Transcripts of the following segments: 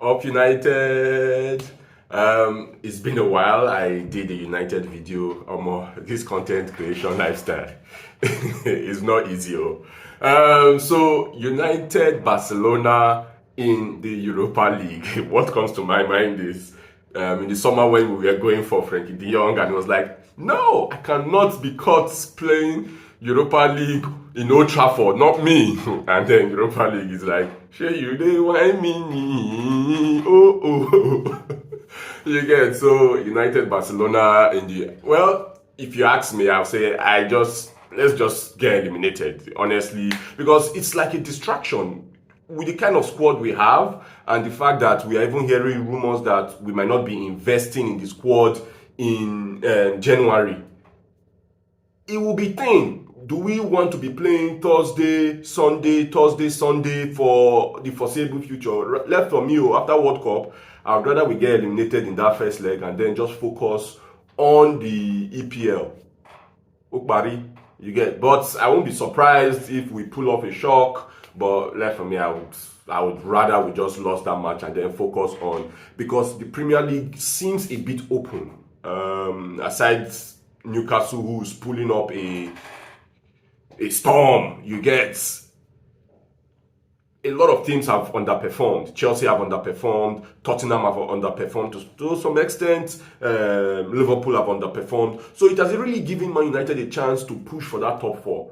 Up United. It's been a while. I did a United video. This content creation lifestyle is not easy. So United Barcelona in the Europa League. What comes to my mind is in the summer when we were going for Frankie de Jong, and it was like, no, I cannot be caught playing Europa League in Old Trafford, not me. And then Europa League is like, shey you dey whine me, oh. You get, so United Barcelona in the, well, if you ask me, I'll say let's just get eliminated, honestly, because it's like a distraction with the kind of squad we have and the fact that we are even hearing rumors that we might not be investing in the squad in January. It will be thin. Do we want to be playing Thursday, Sunday for the foreseeable future? Left for me, after World Cup, I would rather we get eliminated in that first leg and then just focus on the EPL. Ukbari, you get. But I won't be surprised if we pull off a shock. But left for me, I would rather we just lost that match and then focus on, because the Premier League seems a bit open. Aside Newcastle, who's pulling up a storm, you get. A lot of teams have underperformed. Chelsea have underperformed. Tottenham have underperformed to some extent. Liverpool have underperformed. So it has really given Man United a chance to push for that top four.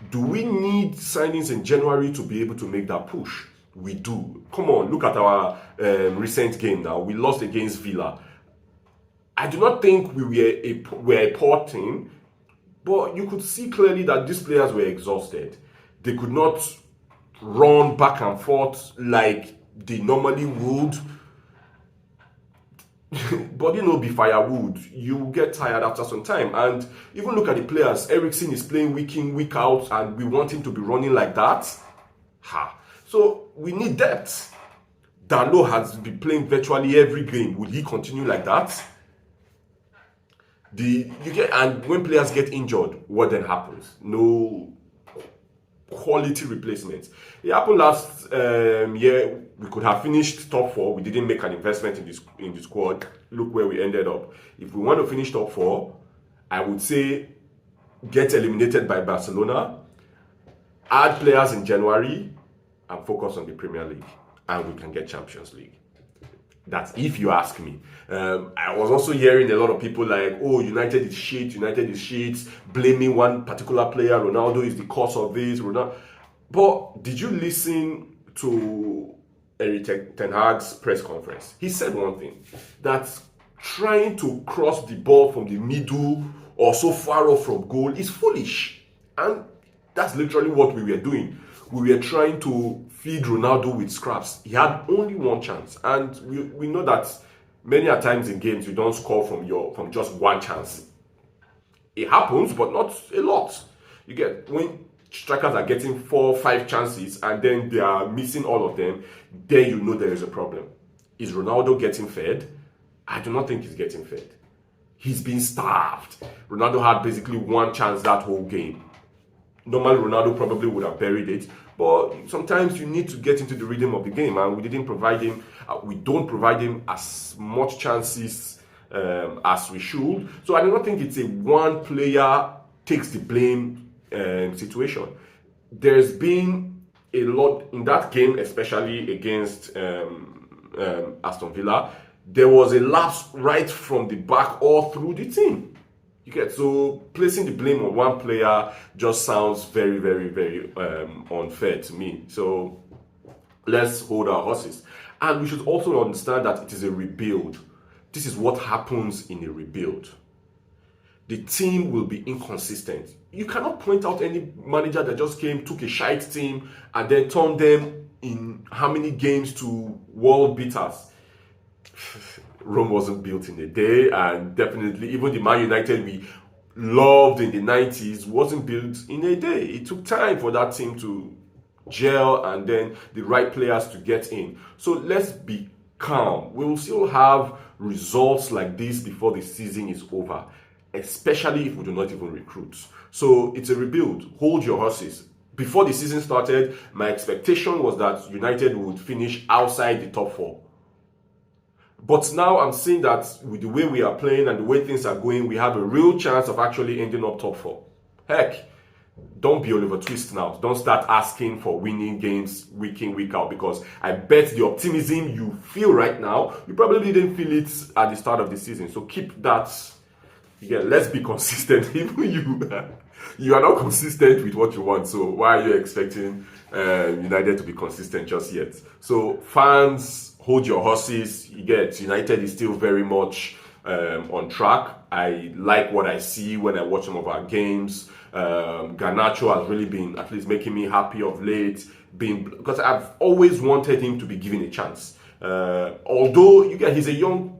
Do we need signings in January to be able to make that push? We do. Come on, look at our recent game now. We lost against Villa. I do not think we were a poor team, but you could see clearly that these players were exhausted. They could not run back and forth like they normally would. But be firewood. You get tired after some time. And even look at the players. Eriksen is playing week in, week out, and we want him to be running like that. So we need depth. Dalot has been playing virtually every game. Will he continue like that? And when players get injured, what then happens? No quality replacements. It happened last year. We could have finished top four. We didn't make an investment in the squad. Look where we ended up. If we want to finish top four, I would say get eliminated by Barcelona, add players in January, and focus on the Premier League, and we can get Champions League. That's if you ask me. I was also hearing a lot of people like, oh, United is shit, blaming one particular player. Ronaldo is the cause of this. But did you listen to Erik Ten Hag's press conference? He said one thing, that trying to cross the ball from the middle or so far off from goal is foolish. And that's literally what we were doing. We were trying to feed Ronaldo with scraps. He had only one chance, and we know that many a times in games you don't score from just one chance. It happens, but not a lot. You get, when strikers are getting 4 or 5 chances and then they are missing all of them, then you know there is a problem. Is Ronaldo getting fed? I do not think he's getting fed. He's being starved. Ronaldo had basically one chance that whole game. Normally, Ronaldo probably would have buried it, but sometimes you need to get into the rhythm of the game, and we didn't provide him. We don't provide him as much chances as we should. So I do not think it's a one player takes the blame situation. There's been a lot in that game, especially against Aston Villa. There was a lapse right from the back all through the team. You get, so placing the blame on one player just sounds very, very, very unfair to me. So let's hold our horses. And we should also understand that it is a rebuild. This is what happens in a rebuild. The team will be inconsistent. You cannot point out any manager that just came, took a shite team, and then turned them in how many games to world beaters. Rome wasn't built in a day, and definitely even the Man United we loved in the 90s wasn't built in a day. It took time for that team to gel and then the right players to get in. So let's be calm. We will still have results like this before the season is over, especially if we do not even recruit. So it's a rebuild. Hold your horses. Before the season started, my expectation was that United would finish outside the top four. But now I'm seeing that with the way we are playing and the way things are going, we have a real chance of actually ending up top four. Heck, don't be Oliver Twist now. Don't start asking for winning games week in, week out, because I bet the optimism you feel right now, you probably didn't feel it at the start of the season. So keep that. Yeah, let's be consistent. Even you are not consistent with what you want. So why are you expecting United to be consistent just yet? So fans, hold your horses. You get, United is still very much on track. I like what I see when I watch some of our games. Garnacho has really been at least making me happy of late, because I've always wanted him to be given a chance. Although he's a young,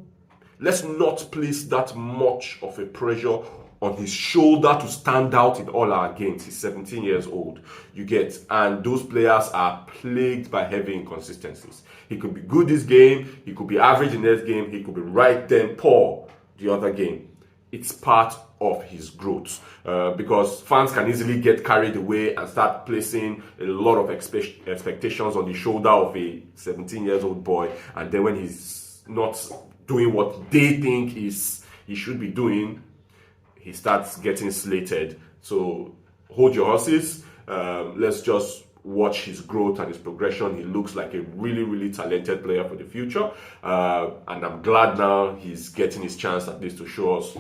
let's not place that much of a pressure on his shoulder to stand out in all our games. He's 17 years old, and those players are plagued by heavy inconsistencies. He could be good this game, he could be average in this game, he could be right then poor the other game. It's part of his growth, because fans can easily get carried away and start placing a lot of expectations on the shoulder of a 17 years old boy, and then when he's not doing what they think he should be doing, he starts getting slated. So hold your horses. Let's just watch his growth and his progression. He looks like a really, really talented player for the future. And I'm glad now he's getting his chance at least to show us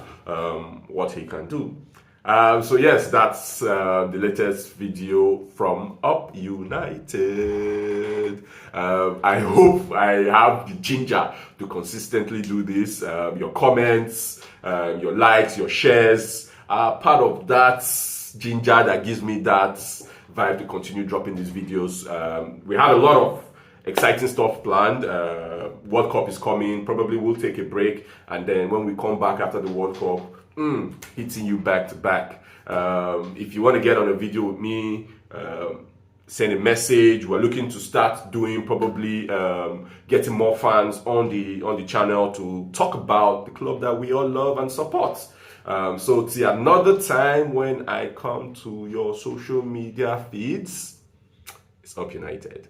what he can do. So yes, that's the latest video from Up United. I hope I have the ginger to consistently do this. Your comments, your likes, your shares are part of that ginger that gives me that vibe to continue dropping these videos. We have a lot of exciting stuff planned. World Cup is coming. Probably we'll take a break, and then when we come back after the World Cup, hitting you back to back. If you want to get on a video with me, send a message. We're looking to start doing probably getting more fans on the channel to talk about the club that we all love and support. So till another time when I come to your social media feeds, it's Up United.